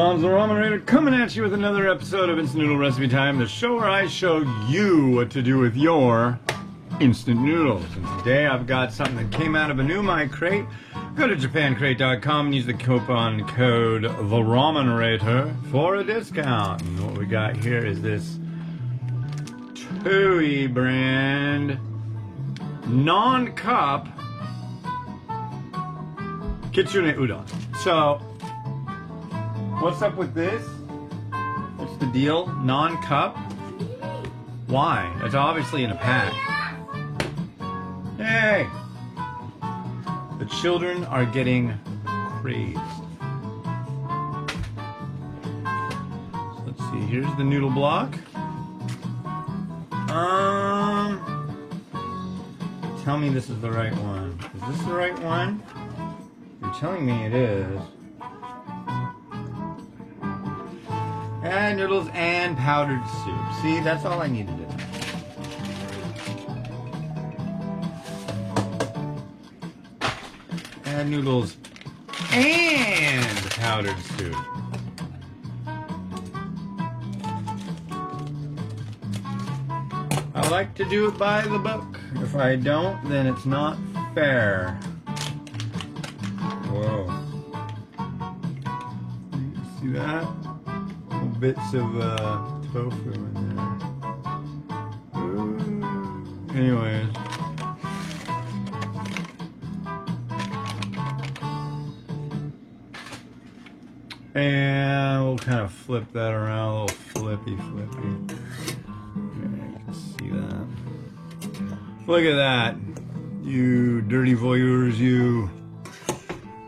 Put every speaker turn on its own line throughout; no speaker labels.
Tom's the Ramen Raider coming at you with another episode of Instant Noodle Recipe Time, the show where I show you what to do with your instant noodles. And today I've got something that came out of a new My Crate. Go to japancrate.com and use the coupon code TheRamenRater for a discount. And what we got here is this Tui brand non-cup kitsune udon. So, what's up with this? What's the deal? Non-cup? Why? It's obviously in a pack. Hey! The children are getting crazed. So let's see, here's the noodle block. Tell me this is the right one. Is this the right one? You're telling me it is. And noodles and powdered soup. See, that's all I needed to know. Add noodles and powdered soup. I like to do it by the book. If I don't, then it's not fair. Whoa. See that? Little bits of tofu in there. Ooh. Anyways. And we'll kind of flip that around, a little flippy. Yeah, you can see that. Look at that, you dirty voyeurs, you.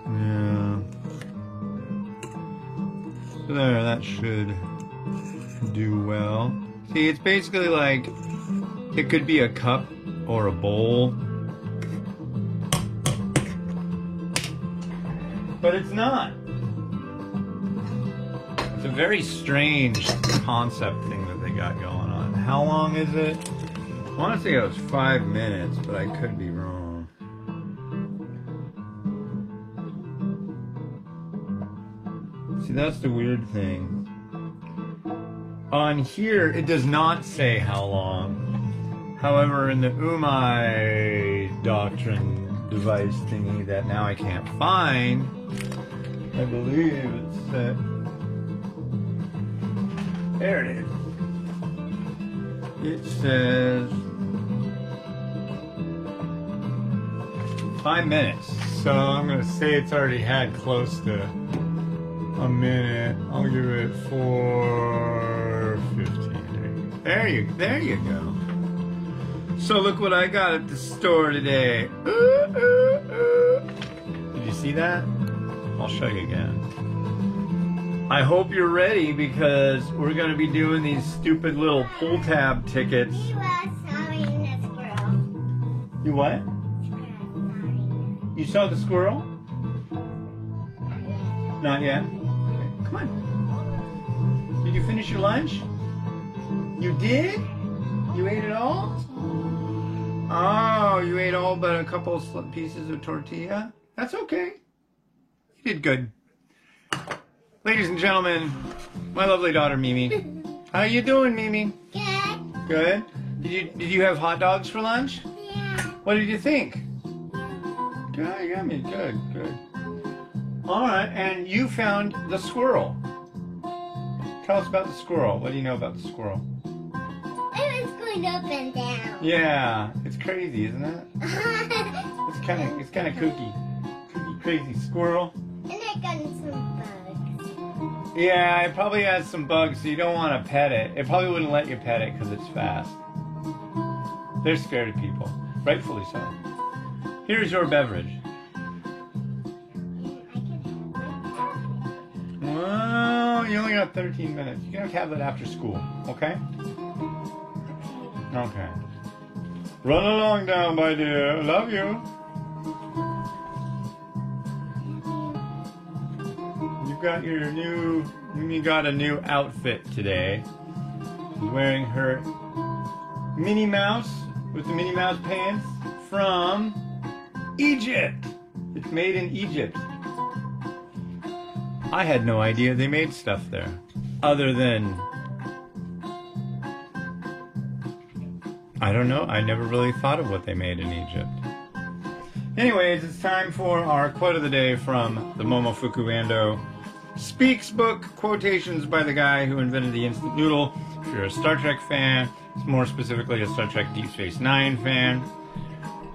Yeah. So there, that should do well. See, it's basically like, it could be a cup or a bowl. But it's not. It's a very strange concept thing that they got going on. How long is it? I want to say it was 5 minutes, but I could be wrong. See, that's the weird thing. On here, it does not say how long. However, in the Umai doctrine device thingy that now I can't find, I believe it said... There it is. It says 5 minutes. So I'm going to say it's already had close to a minute. I'll give it 4:15. There you go. So look what I got at the store today. Did you see that? I'll show you again. I hope you're ready because we're going to be doing these stupid little pull tab tickets.
You saw the squirrel.
You what? You saw the squirrel? Not yet? Okay, come on. Did you finish your lunch? You did? You ate it all? Oh, you ate all but a couple pieces of tortilla? That's okay. You did good. Ladies and gentlemen, my lovely daughter Mimi. How you doing, Mimi?
Good.
Good? Did you have hot dogs for lunch?
Yeah.
What did you think? Good, yummy, good. Alright, and you found the squirrel. Tell us about the squirrel. What do you know about the squirrel?
It was going up and down.
Yeah, it's crazy, isn't it? It's kind of kooky. Crazy squirrel.
And I got some bugs.
Yeah, it probably has some bugs, so you don't want to pet it. It probably wouldn't let you pet it because it's fast. They're scared of people. Rightfully so. Here's your beverage. Well, you only got 13 minutes. You can have it after school, okay? Okay. Run along down, my dear. Love you. You got a new outfit today. She's wearing her Minnie Mouse with the Minnie Mouse pants from Egypt. It's made in Egypt. I had no idea they made stuff there. Other than, I don't know, I never really thought of what they made in Egypt. Anyways, it's time for our quote of the day from the Momofuku Ando Speaks book, quotations by the guy who invented the instant noodle. If you're a Star Trek fan, more specifically a Star Trek Deep Space Nine fan,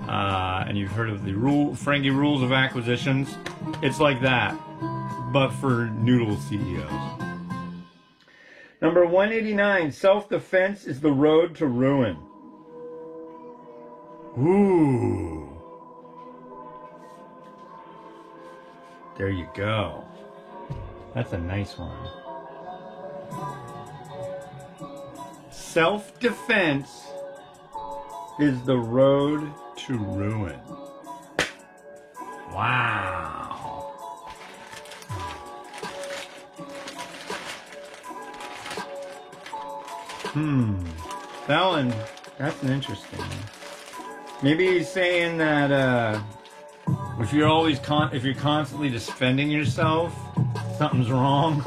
and you've heard of the Ferengi rules of acquisitions, it's like that, but for noodle CEOs. Number 189, self-defense is the road to ruin. Ooh. There you go. That's a nice one. Self-defense is the road to ruin. Wow. That one, that's an interesting one. Maybe he's saying that if you're constantly defending yourself, something's wrong.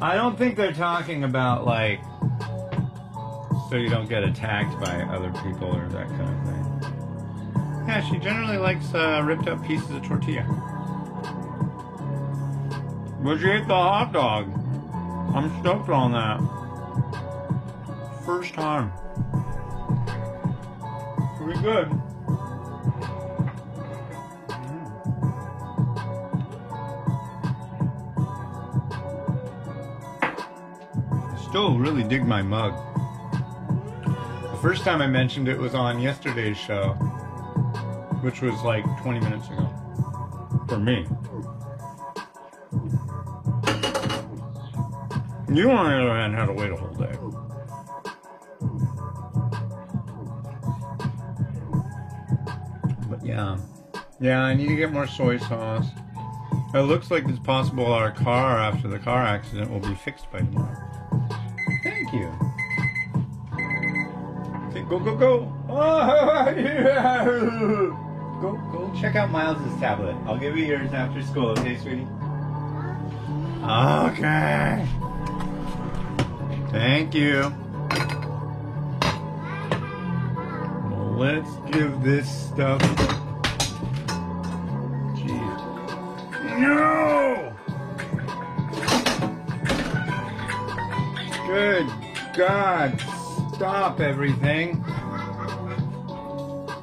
I don't think they're talking about, like, so you don't get attacked by other people or that kind of thing. Yeah, she generally likes ripped up pieces of tortilla. But she ate the hot dog. I'm stoked on that. First time. Pretty good. Still really dig my mug. The first time I mentioned it was on yesterday's show, which was like 20 minutes ago. For me. You, on the other hand, had to wait a whole day. But yeah. Yeah, I need to get more soy sauce. It looks like it's possible our car after the car accident will be fixed by tomorrow. Thank you. Okay, go, go, go. Oh, yeah. Go check out Miles' tablet. I'll give you yours after school, okay, sweetie? Okay. Thank you. Well, let's give this stuff. Jeez. No! Good God, stop everything.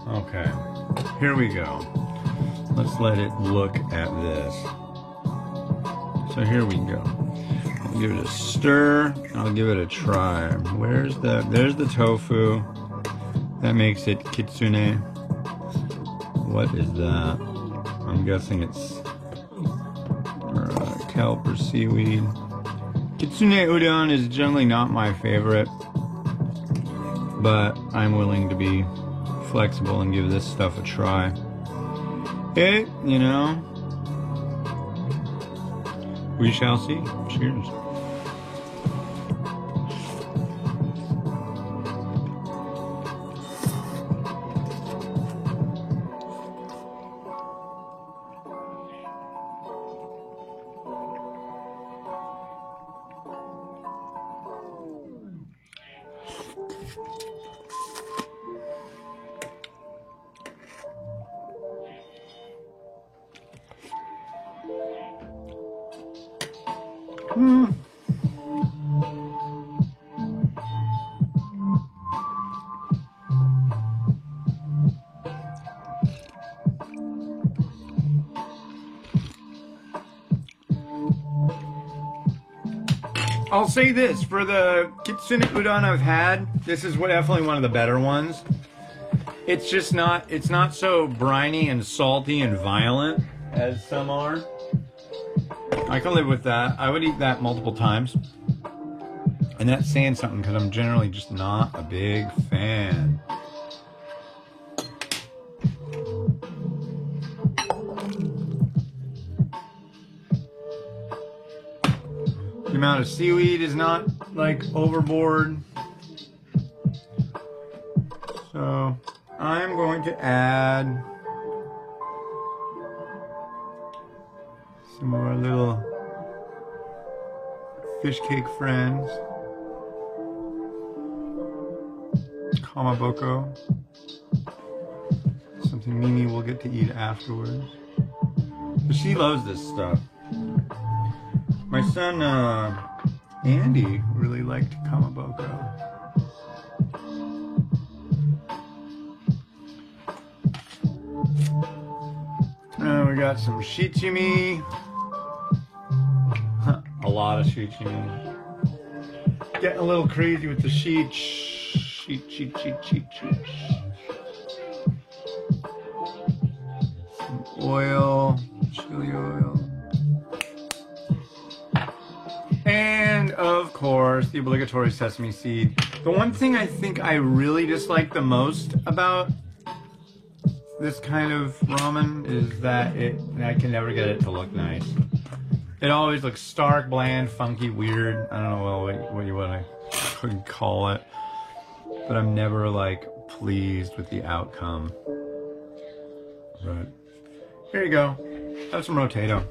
Okay, here we go. Let's let it look at this. So here we go. I'll give it a stir. I'll give it a try. There's the tofu. That makes it kitsune. What is that? I'm guessing it's kelp or seaweed. Kitsune udon is generally not my favorite, but I'm willing to be flexible and give this stuff a try. Hey, you know, we shall see. Cheers. I'll say this, for the kitsune udon I've had, this is definitely one of the better ones. It's just not, it's not so briny and salty and violent as some are. I can live with that. I would eat that multiple times. And that's saying something because I'm generally just not a big fan. The amount of seaweed is not like overboard. So I'm going to add Some of our little fish cake friends. Kamaboko. Something Mimi will get to eat afterwards. But she loves this stuff. My son, Andy, really liked kamaboko. We got some shichimi. A lot of shichimi. Getting a little crazy with the sheet. Some oil, chili oil. And of course, the obligatory sesame seed. The one thing I think I really dislike the most about this kind of ramen is that I can never get it to look nice. It always looks stark, bland, funky, weird. I don't know what you want to call it. But I'm never like pleased with the outcome. But here you go. Have some rotato.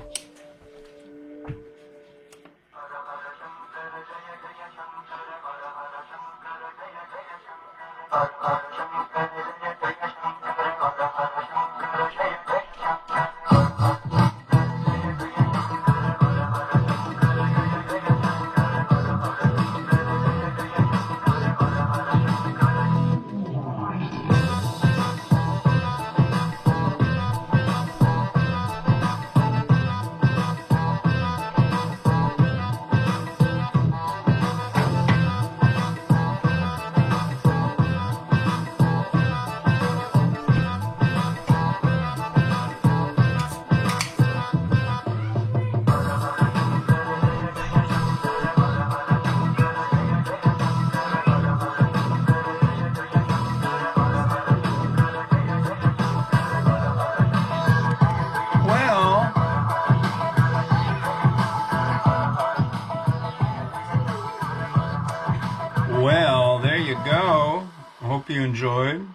Well, there you go. I hope you enjoyed.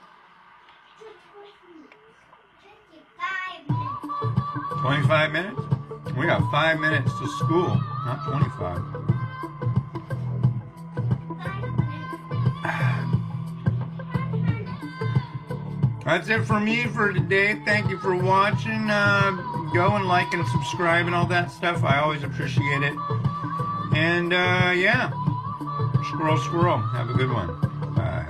25 minutes? We got 5 minutes to school, not 25. That's it for me for today. Thank you for watching. Go and like and subscribe and all that stuff. I always appreciate it. And yeah. Squirrel, squirrel. Have a good one. Bye.